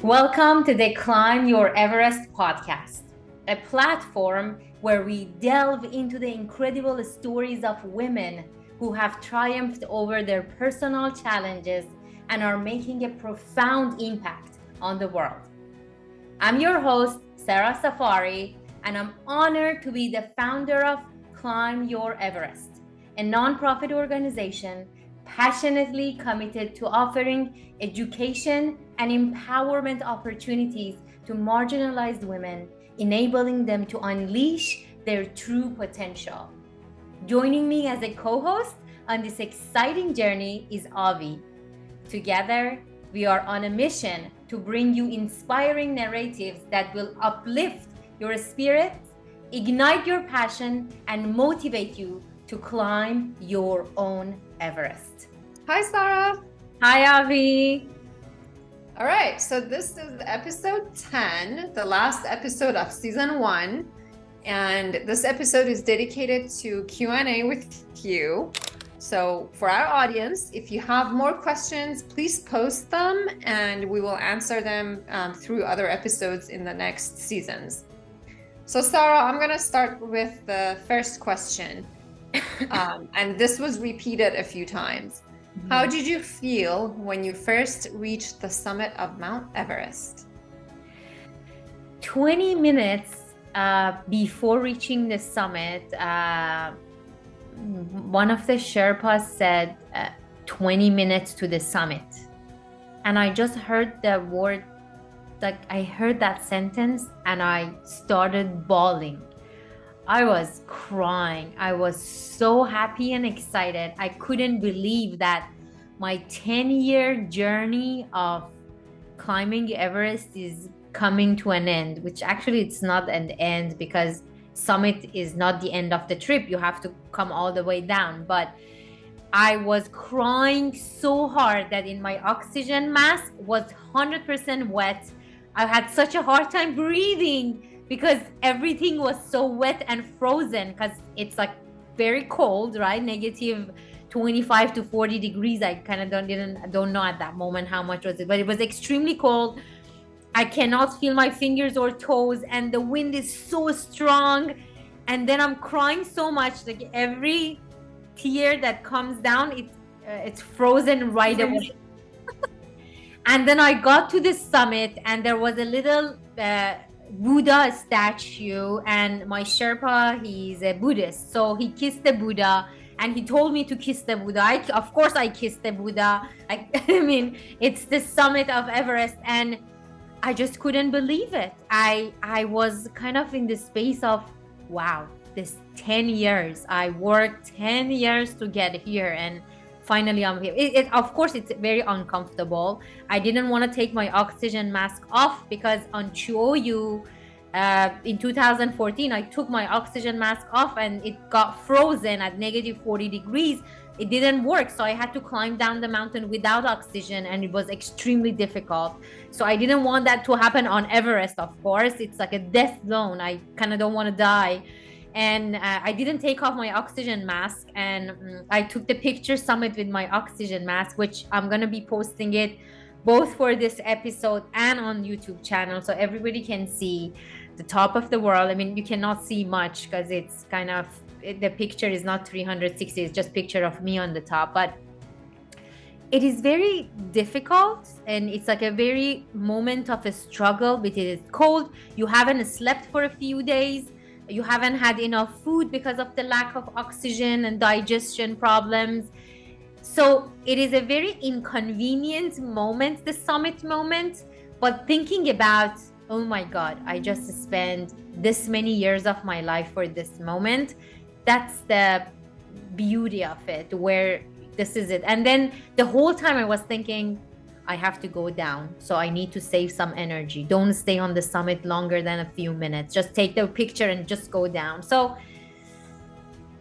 Welcome to the Climb Your Everest podcast, a platform where we delve into the incredible stories of women who have triumphed over their personal challenges and are making a profound impact on the world. I'm your host, Sara Safari, and I'm honored to be the founder of Climb Your Everest, a nonprofit organization passionately committed to offering education and empowerment opportunities to marginalized women, enabling them to unleash their true potential. Joining me as a co-host on this exciting journey is Avi. Together, we are on a mission to bring you inspiring narratives that will uplift your spirit, ignite your passion, and motivate you to climb your own Everest. Hi, Sara. Hi, Avi. All right, so this is episode 10, the last episode of season 1. And this episode is dedicated to Q&A with you. So for our audience, if you have more questions, please post them and we will answer them through other episodes in the next seasons. So Sara, I'm gonna start with the first question. And this was repeated a few times. How did you feel when you first reached the summit of Mount Everest? 20 minutes before reaching the summit, one of the Sherpas said 20 minutes to the summit. And I just heard the word, like I heard that sentence and I started bawling. I was crying. I was so happy and excited. I couldn't believe that my 10-year journey of climbing Everest is coming to an end, which actually it's not an end because summit is not the end of the trip. You have to come all the way down. But I was crying so hard that in my oxygen mask was 100% wet. I had such a hard time breathing because everything was so wet and frozen because it's like very cold, right? Negative 25 to 40 degrees. I kind of don't know at that moment how much was it, but it was extremely cold. I cannot feel my fingers or toes and the wind is so strong. And then I'm crying so much, like every tear that comes down, it's frozen right away. And then I got to the summit and there was a little Buddha statue, and my Sherpa, he's a Buddhist, so he kissed the Buddha and he told me to kiss the Buddha. Of course I kissed the Buddha. I mean, it's the summit of Everest and I just couldn't believe it. I was kind of in the space of, wow, this 10 years. I worked 10 years to get here and finally I'm here. Of course, it's very uncomfortable. I didn't want to take my oxygen mask off because on Chuoyu in 2014, I took my oxygen mask off and it got frozen at negative 40 degrees. It didn't work. So I had to climb down the mountain without oxygen and it was extremely difficult. So I didn't want that to happen on Everest, of course. It's like a death zone. I kind of don't want to die. And I didn't take off my oxygen mask and I took the picture summit with my oxygen mask, which I'm going to be posting it both for this episode and on YouTube channel so everybody can see the top of the world. I mean, you cannot see much because it's kind of, the picture is not 360, it's just picture of me on the top, but it is very difficult and it's like a very moment of a struggle because it's cold. You haven't slept for a few days. You haven't had enough food because of the lack of oxygen and digestion problems. So it is a very inconvenient moment, the summit moment, but thinking about, oh my God, I just spent this many years of my life for this moment. That's the beauty of it, where this is it. And then the whole time I was thinking, I have to go down. So I need to save some energy. Don't stay on the summit longer than a few minutes. Just take the picture and just go down. So,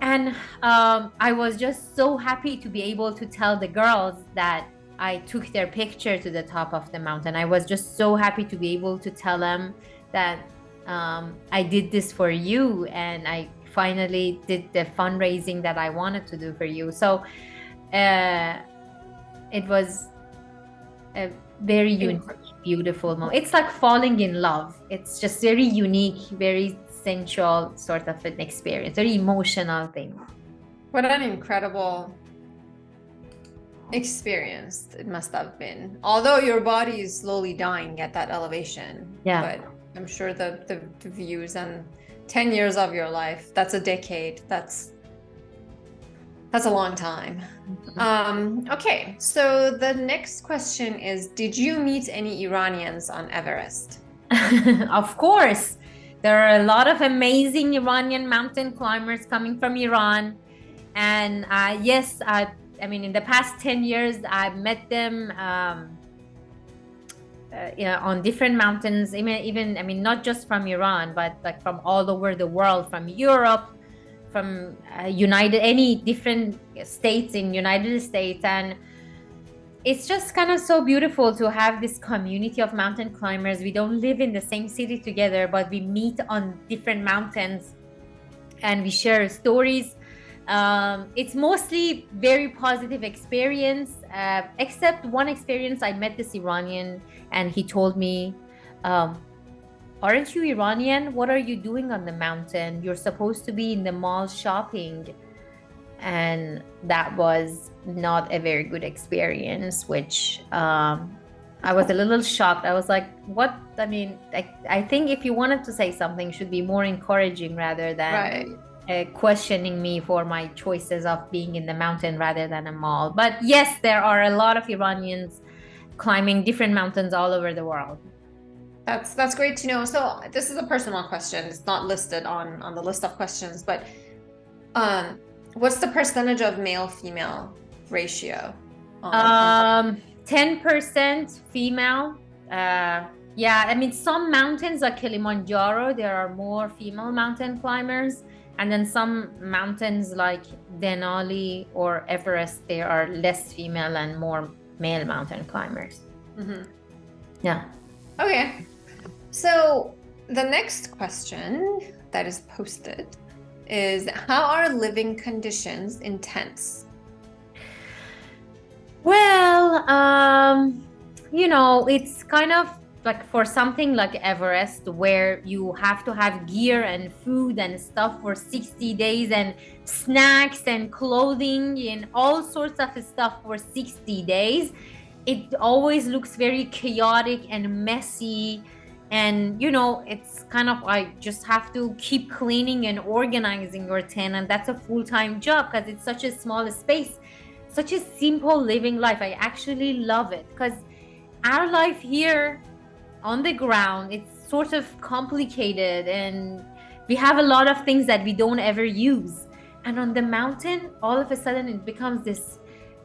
and I was just so happy to be able to tell the girls that I took their picture to the top of the mountain. I was just so happy to be able to tell them that I did this for you and I finally did the fundraising that I wanted to do for you. So it was very unique. beautiful moment. It's like falling in love. It's just very unique, very sensual sort of an experience, very emotional thing. What an incredible experience it must have been. Although your body is slowly dying at that elevation. Yeah. But I'm sure the views and 10 years of your life, that's a decade. That's a long time. Okay, so the next question is, did you meet any Iranians on Everest? Of course. There are a lot of amazing Iranian mountain climbers coming from Iran. And yes, I mean, in the past 10 years, I've met them on different mountains, even, I mean, not just from Iran, but like from all over the world, from Europe, from any different states in United States. And it's just kind of so beautiful to have this community of mountain climbers. We don't live in the same city together, but we meet on different mountains and we share stories. It's mostly very positive experience, except one experience. I met this Iranian and he told me, aren't you Iranian? What are you doing on the mountain? You're supposed to be in the mall shopping. And that was not a very good experience, which I was a little shocked. I was like, what? I mean, I think if you wanted to say something, it should be more encouraging rather than questioning me for my choices of being in the mountain rather than a mall. But yes, there are a lot of Iranians climbing different mountains all over the world. That's great to know. So this is a personal question. It's not listed on the list of questions, but what's the percentage of male-female ratio? 10% female. Yeah, I mean, some mountains like Kilimanjaro, there are more female mountain climbers. And then some mountains like Denali or Everest, there are less female and more male mountain climbers. Mm-hmm. Yeah. Okay. So the next question that is posted is, how are living conditions in tents? Well, it's kind of like for something like Everest, where you have to have gear and food and stuff for 60 days and snacks and clothing and all sorts of stuff for 60 days. It always looks very chaotic and messy. And, it's kind of like just have to keep cleaning and organizing your tent. And that's a full-time job because it's such a small space, such a simple living life. I actually love it because our life here on the ground, it's sort of complicated and we have a lot of things that we don't ever use. And on the mountain, all of a sudden it becomes this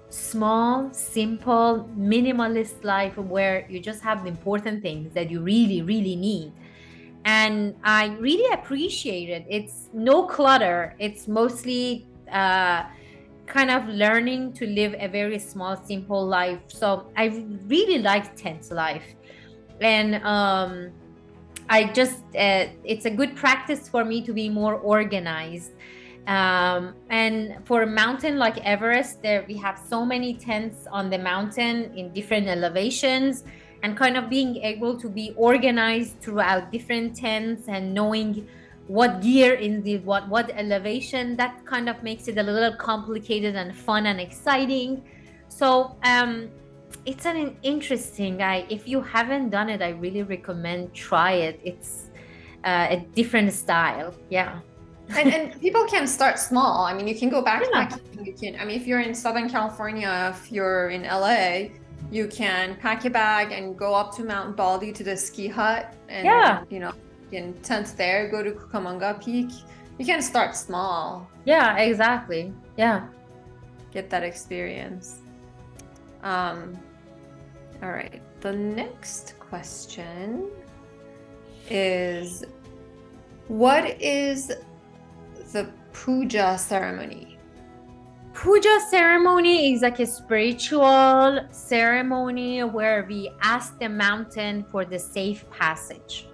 small, simple, minimalist life where you just have the important things that you really, really need. And I really appreciate it. It's no clutter. It's mostly kind of learning to live a very small, simple life. So I really like tent life. And it's a good practice for me to be more organized. And for a mountain like Everest, there we have so many tents on the mountain in different elevations, and kind of being able to be organized throughout different tents and knowing what gear in the what elevation, that kind of makes it a little complicated and fun and exciting. So it's an interesting, if you haven't done it, I really recommend try it. It's a different style. Yeah. And people can start small. I mean, you can go backpacking. Yeah. If you're in Southern California, if you're in LA, you can pack a bag and go up to Mount Baldy to the ski hut and, you can tent there, go to Cucamonga Peak. You can start small. Yeah, exactly. Yeah. Get that experience. All right. The next question is, what is the Puja ceremony? Puja ceremony is like a spiritual ceremony where we ask the mountain for the safe passage.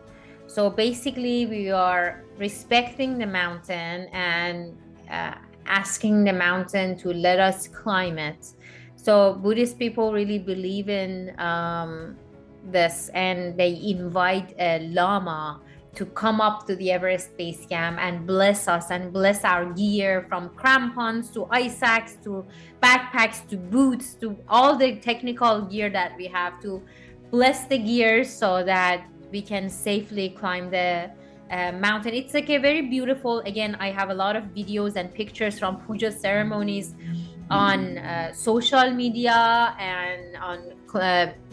So basically we are respecting the mountain and asking the mountain to let us climb it. So Buddhist people really believe in this, and they invite a lama to come up to the Everest base camp and bless us and bless our gear, from crampons to ice axe to backpacks to boots to all the technical gear that we have, to bless the gear so that we can safely climb the mountain. It's like a very beautiful, again, I have a lot of videos and pictures from Puja ceremonies on social media and on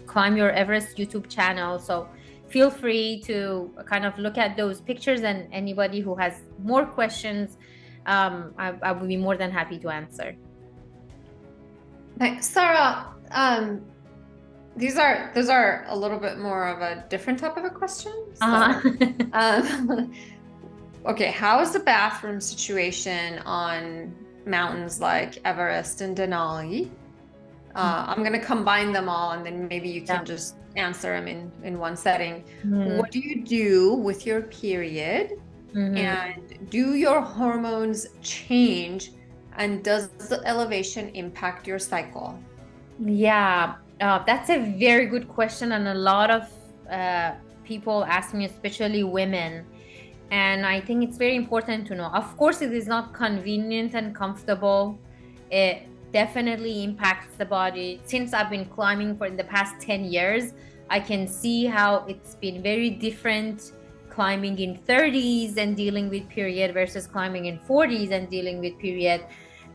Climb Your Everest YouTube channel. So feel free to kind of look at those pictures, and anybody who has more questions, I will be more than happy to answer. Sara, those are a little bit more of a different type of a question. So, okay, how is the bathroom situation on mountains like Everest and Denali? I'm going to combine them all, and then maybe you can just answer them in one setting. What do you do with your period? And do your hormones change? And does the elevation impact your cycle? Yeah, that's a very good question. And a lot of people ask me, especially women. And I think it's very important to know. Of course, it is not convenient and comfortable. It definitely impacts the body. Since I've been climbing for the past 10 years, I can see how it's been very different climbing in 30s and dealing with period versus climbing in 40s and dealing with period.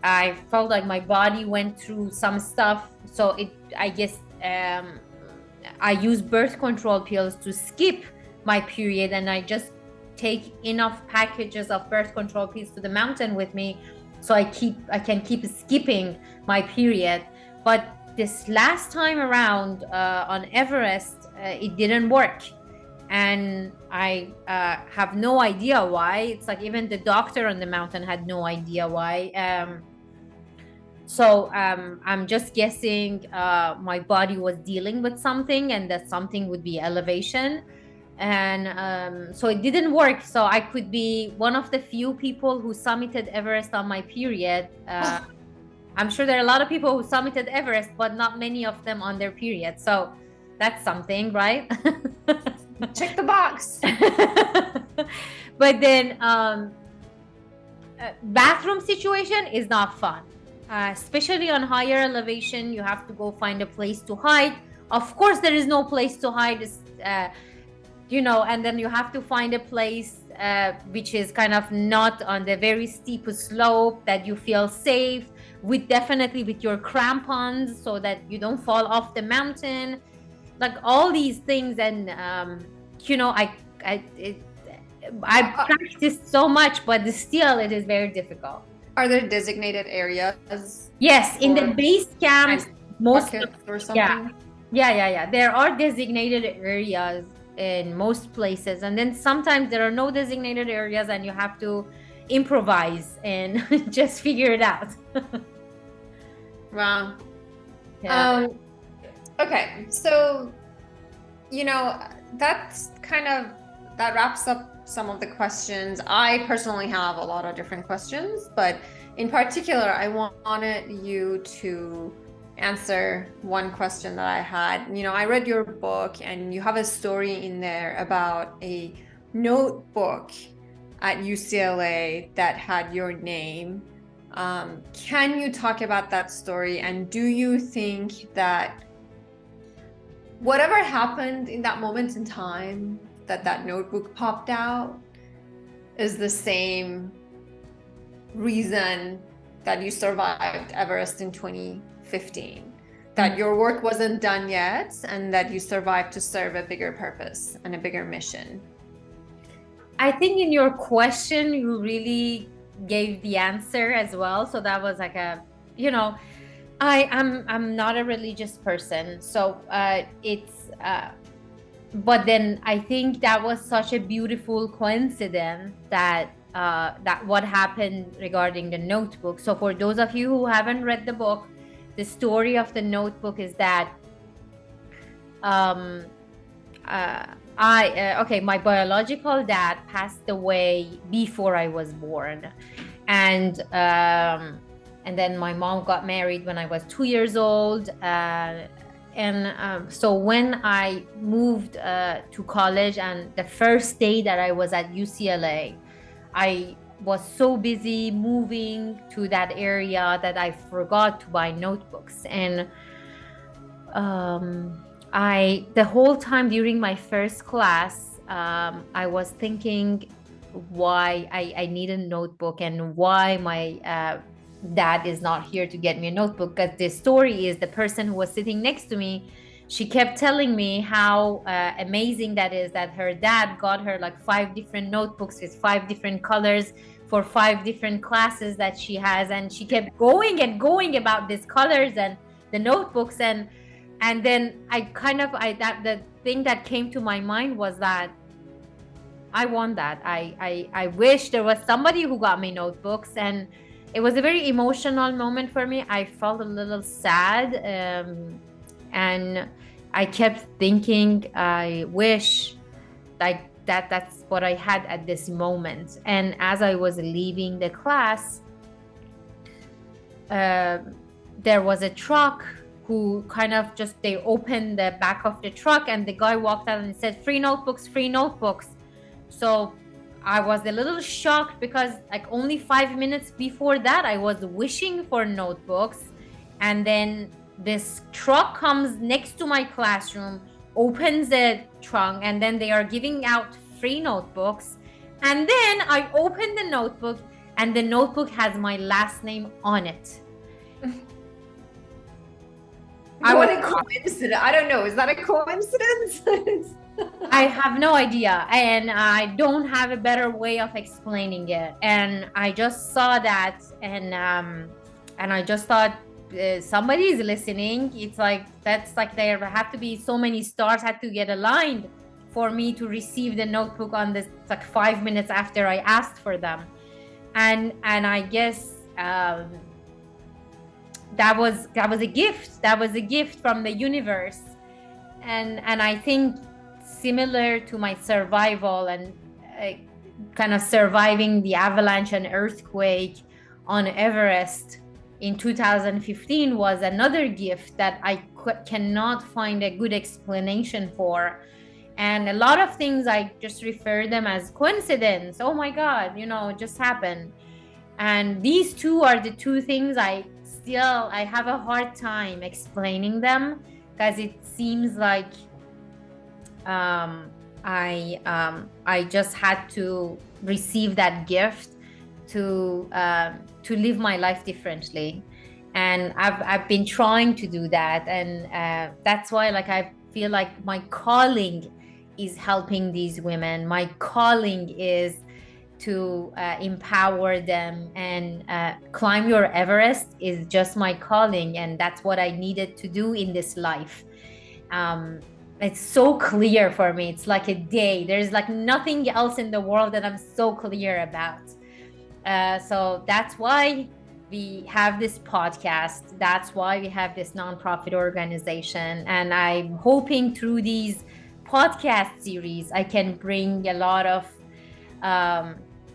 I felt like my body went through some stuff. So I guess I use birth control pills to skip my period, and I just take enough packages of birth control pills to the mountain with me, so I can keep skipping my period. But this last time around on Everest, it didn't work, and I have no idea why. It's like even the doctor on the mountain had no idea why. So I'm just guessing my body was dealing with something, and that something would be elevation. And so it didn't work. So I could be one of the few people who summited Everest on my period. I'm sure there are a lot of people who summited Everest, but not many of them on their period. So that's something, right? Check the box. But then bathroom situation is not fun. Especially on higher elevation, you have to go find a place to hide. Of course, there is no place to hide, and then you have to find a place which is kind of not on the very steep slope, that you feel safe with, definitely with your crampons, so that you don't fall off the mountain. Like all these things, and I practiced so much, but still it is very difficult. Are there designated areas? Yes, in the base camps, most or something? Yeah. There are designated areas in most places, and then sometimes there are no designated areas, and you have to improvise and just figure it out. Wow. Yeah. Okay, so that wraps up some of the questions. I personally have a lot of different questions, but in particular, I wanted you to answer one question that I had. I read your book, and you have a story in there about a notebook at UCLA that had your name. Can you talk about that story? And do you think that whatever happened in that moment in time, that notebook popped out, is the same reason that you survived Everest in 2015? That your work wasn't done yet, and that you survived to serve a bigger purpose and a bigger mission? I think in your question, you really gave the answer as well. So that was like I'm not a religious person, so but then I think that was such a beautiful coincidence that what happened regarding the notebook. So for those of you who haven't read the book, the story of the notebook is that my biological dad passed away before I was born, and then my mom got married when I was 2 years old. And so when I moved to college, and the first day that I was at UCLA, I was so busy moving to that area that I forgot to buy notebooks. And the whole time during my first class, I was thinking why I need a notebook and why my dad is not here to get me a notebook. Because the story is, the person who was sitting next to me, she kept telling me how amazing that is, that her dad got her like 5 different notebooks with 5 different colors for 5 different classes that she has. And she kept going and going about these colors and the notebooks. And then the thing that came to my mind was that I want that. I wish there was somebody who got me notebooks. And it was a very emotional moment for me. I felt a little sad. And I kept thinking, I wish like that's what I had at this moment. And as I was leaving the class, there was a truck who they opened the back of the truck, and the guy walked out and said, free notebooks, free notebooks. So I was a little shocked, because like only 5 minutes before that, I was wishing for notebooks. And then this truck comes next to my classroom, opens the trunk, and then they are giving out free notebooks. And then I open the notebook, and the notebook has my last name on it. What a coincidence. I don't know. Is that a coincidence? I have no idea. And I don't have a better way of explaining it. And I just saw that, and I just thought, somebody is listening. It's like, that's like there have to be so many stars had to get aligned for me to receive the notebook on this, like 5 minutes after I asked for them. And I guess that was a gift. That was a gift from the universe. And I think similar to my survival and kind of surviving the avalanche and earthquake on Everest in 2015 was another gift that I cannot find a good explanation for. And a lot of things, I just refer them as coincidence. Oh my God, it just happened. And these two are the two things I have a hard time explaining them, because it seems like I just had to receive that gift to live my life differently. And I've been trying to do that. And that's why I feel like my calling is helping these women. My calling is to empower them, and Climb Your Everest is just my calling, and that's what I needed to do in this life. It's so clear for me. It's like a day. There's like nothing else in the world that I'm so clear about. So that's why we have this podcast. That's why we have this nonprofit organization. And I'm hoping through these podcast series, I can bring a lot of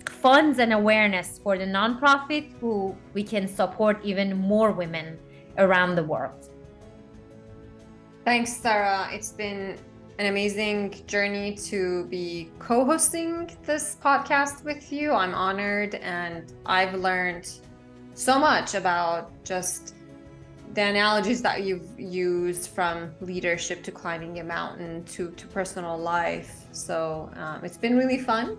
funds and awareness for the nonprofit, who we can support even more women around the world. Thanks, Sara. It's been an amazing journey to be co-hosting this podcast with you. I'm honored, and I've learned so much about just the analogies that you've used, from leadership to climbing a mountain to personal life. So it's been really fun.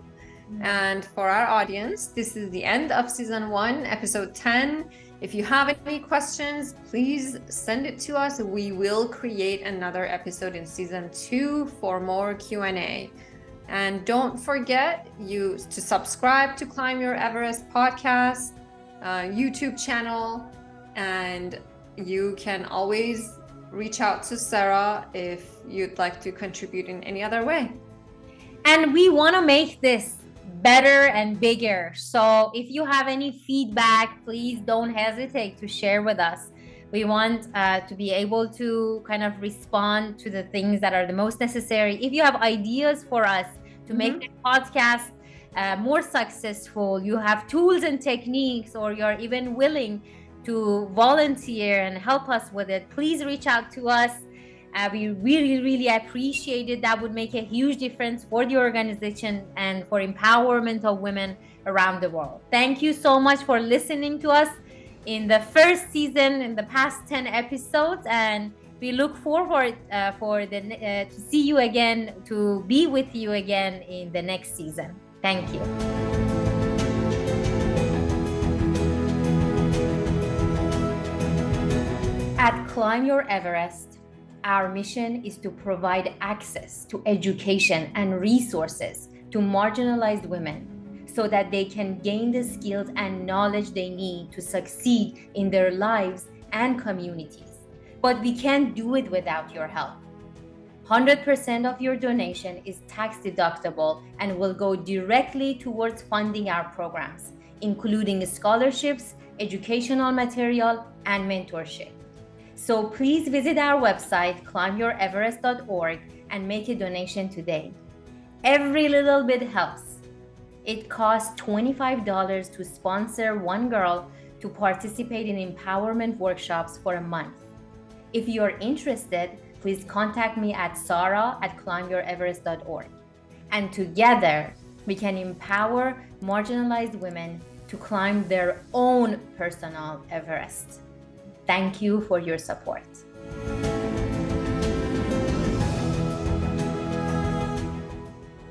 And for our audience, this is the end of season 1, episode 10. If you have any questions, please send it to us. We will create another episode in season 2 for more Q&A. And don't forget to subscribe to Climb Your Everest podcast, YouTube channel. And you can always reach out to Sara if you'd like to contribute in any other way. And we want to make this better and bigger. So if you have any feedback, please don't hesitate to share with us. We want to be able to kind of respond to the things that are the most necessary. If you have ideas for us to make the podcast more successful, you have tools and techniques, or you're even willing to volunteer and help us with it, please reach out to us. We really, really appreciate it. That would make a huge difference for the organization and for empowerment of women around the world. Thank you so much for listening to us in the first season, in the past 10 episodes, and we look forward to see you again, to be with you again in the next season. Thank you. At Climb Your Everest, our mission is to provide access to education and resources to marginalized women so that they can gain the skills and knowledge they need to succeed in their lives and communities. But we can't do it without your help. 100% of your donation is tax deductible and will go directly towards funding our programs, including scholarships, educational material, and mentorship. So please visit our website, climbYourEverest.org, and make a donation today. Every little bit helps. It costs $25 to sponsor one girl to participate in empowerment workshops for a month. If you're interested, please contact me at sara@climbYourEverest.org. And together, we can empower marginalized women to climb their own personal Everest. Thank you for your support.